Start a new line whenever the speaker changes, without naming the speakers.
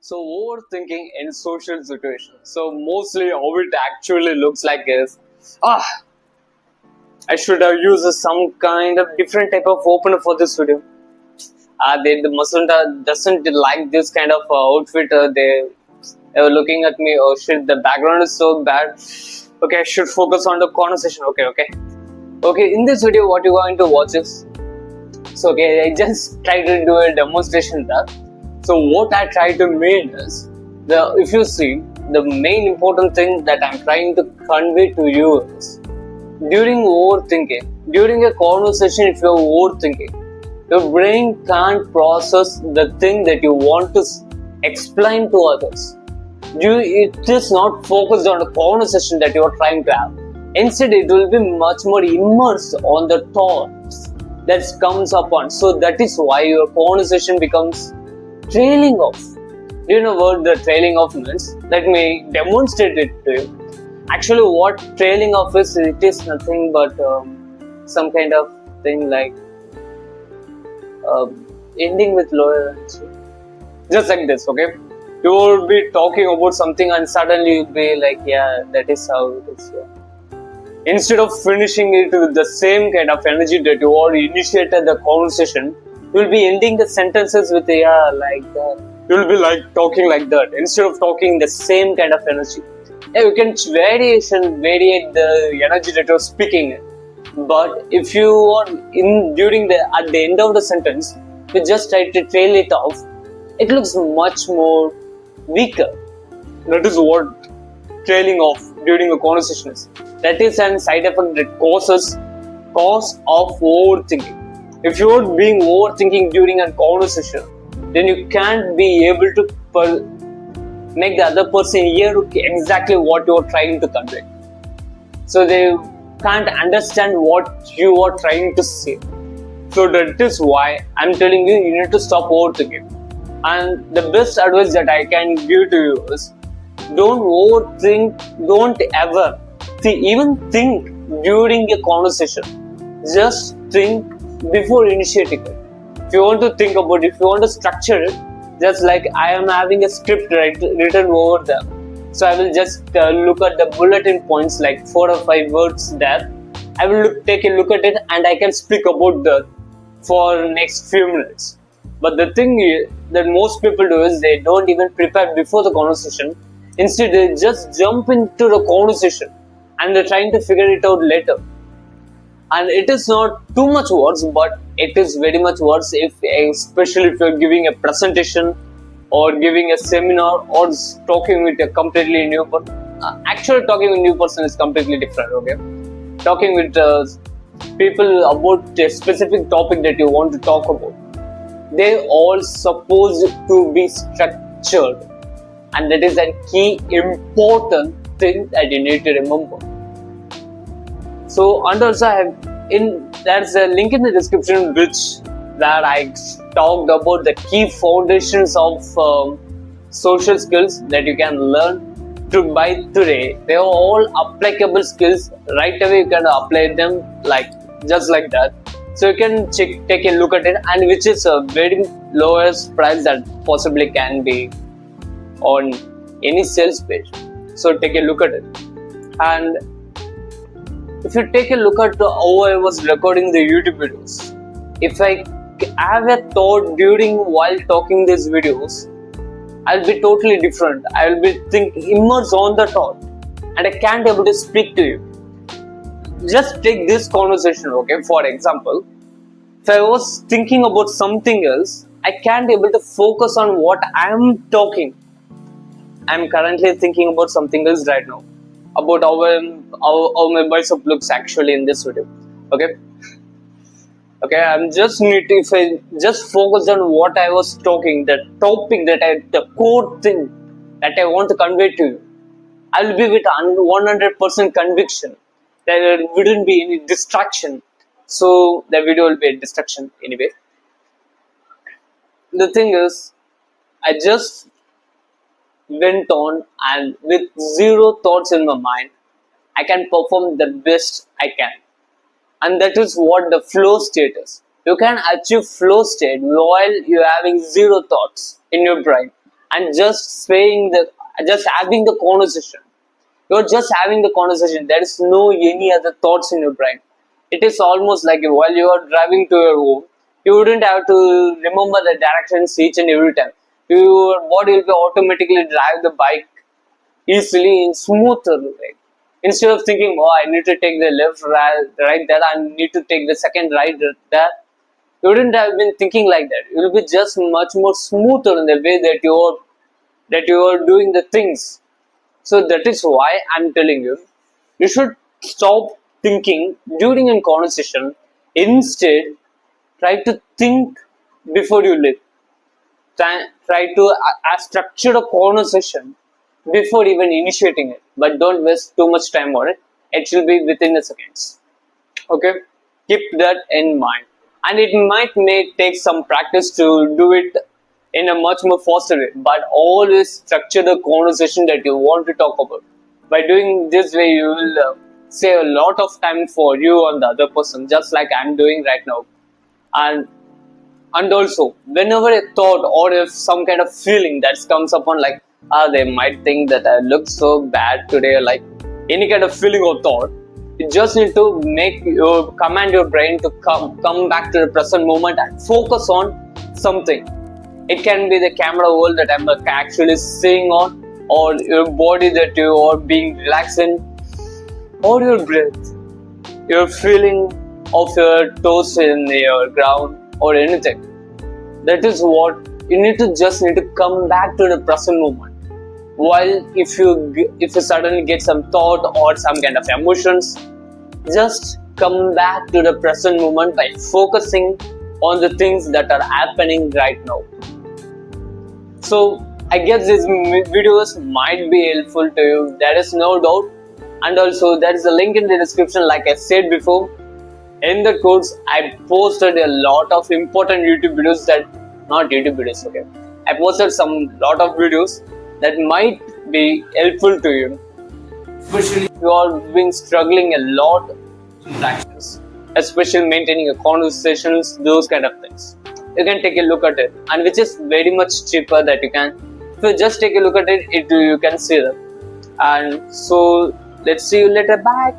So overthinking in social situations. So mostly how it actually looks like is, ah, I should have used some kind of different type of opener for this video. The Muslim doesn't like this kind of outfit. They were looking at me. Oh shit, the background is so bad. Okay, I should focus on the conversation. Okay. In this video, what you're going to watch is, so okay, I just tried to do a demonstration there. So what I try to mean is, if you see, the main important thing that I'm trying to convey to you is, during overthinking, during a conversation, if you're overthinking, your brain can't process the thing that you want to explain to others. It is not focused on the conversation that you are trying to have. Instead, it will be much more immersed on the thoughts that comes upon. So that is why your conversation becomes trailing off. Do you know what the trailing off means? Let me demonstrate it to you. Actually, what trailing off is, it is nothing but some kind of thing like ending with lower energy. Just like this, okay? You will be talking about something and suddenly you'll be like, yeah, that is how it is. Yeah. Instead of finishing it with the same kind of energy that you already initiated the conversation, you'll be ending the sentences with yeah, like that. You'll be like talking like that instead of talking the same kind of energy. Yeah, you can variate the energy that you're speaking. But if you are at the end of the sentence, you just try to trail it off, it looks much more weaker. That is what trailing off during a conversation is. That is a side effect that cause of overthinking. If you are being overthinking during a conversation, then you can't be able to make the other person hear exactly what you are trying to convey. So they can't understand what you are trying to say. So that is why I'm telling you, you need to stop overthinking. And the best advice that I can give to you is, don't overthink, don't ever even think during a conversation. Just think before initiating it. If you want to think about it, if you want to structure it, just like I am having a script written over there. So I will just look at the bulletin points, like 4 or 5 words there. I will take a look at it and I can speak about that for next few minutes. But the thing that most people do is, they don't even prepare before the conversation. Instead, they just jump into the conversation and they're trying to figure it out later. And it is not too much worse, but it is very much worse especially if you're giving a presentation or giving a seminar or talking with a completely new person. Actually, talking with a new person is completely different, okay? Talking with people about a specific topic that you want to talk about, they all supposed to be structured. And that is a key important thing that you need to remember. So, and also there's a link in the description where I talked about the key foundations of social skills that you can learn by today. They are all applicable skills. Right away you can apply them just like that. So you can take a look at it, and which is a very lowest price that possibly can be on any sales page. So take a look at it. And if you take a look at how I was recording the YouTube videos, if I have a thought while talking these videos, I'll be totally different. I will be immersed on the thought, and I can't able to speak to you. Just take this conversation, okay? For example, if I was thinking about something else, I can't able to focus on what I am talking. I'm currently thinking about something else right now, about how my bicep looks actually in this video. Okay, if I just focus on what I was talking, the topic the core thing that I want to convey to you, I'll be with 100% conviction. There wouldn't be any distraction. So the video will be a distraction anyway. The thing is, I just went on, and with zero thoughts in my mind, I can perform the best I can. And that is what the flow state is. You can achieve flow state while you're having zero thoughts in your brain. and just having the conversation. You're just having the conversation. There is no any other thoughts in your brain. It is almost like while you are driving to your home, you wouldn't have to remember the directions each and every time. Your body will be automatically drive the bike easily in smoother way. Instead of thinking, oh, I need to take the left, right there, I need to take the second right there. You wouldn't have been thinking like that. It will be just much more smoother in the way that you are doing the things. So that is why I'm telling you, you should stop thinking during a conversation. Instead, try to think before you live. Try to structure a conversation before even initiating it. But don't waste too much time on it. It will be within the seconds. Okay, keep that in mind. And it may take some practice to do it in a much more faster way, but always structure the conversation that you want to talk about. By doing this way, you will save a lot of time for you and the other person, just like I'm doing right now. And also, whenever a thought or if some kind of feeling that comes upon, like they might think that I look so bad today, like any kind of feeling or thought, you just need to command your brain to come back to the present moment and focus on something. It can be the camera world that I'm actually seeing on, or your body that you are being relaxed in, or your breath, your feeling of your toes in your ground, or anything. That is what you need to come back to the present moment. While if you suddenly get some thought or some kind of emotions, just come back to the present moment by focusing on the things that are happening right now. So I guess these videos might be helpful to you. There is no doubt. And also there is a link in the description, like I said before. In the course, I posted a lot of important YouTube videos okay. I posted some lot of videos that might be helpful to you. Especially if you are been struggling a lot in practice, especially maintaining a conversations, those kind of things. You can take a look at it, and which is very much cheaper that you can. If you just take a look at it, you can see that. And so let's see you later. Bye.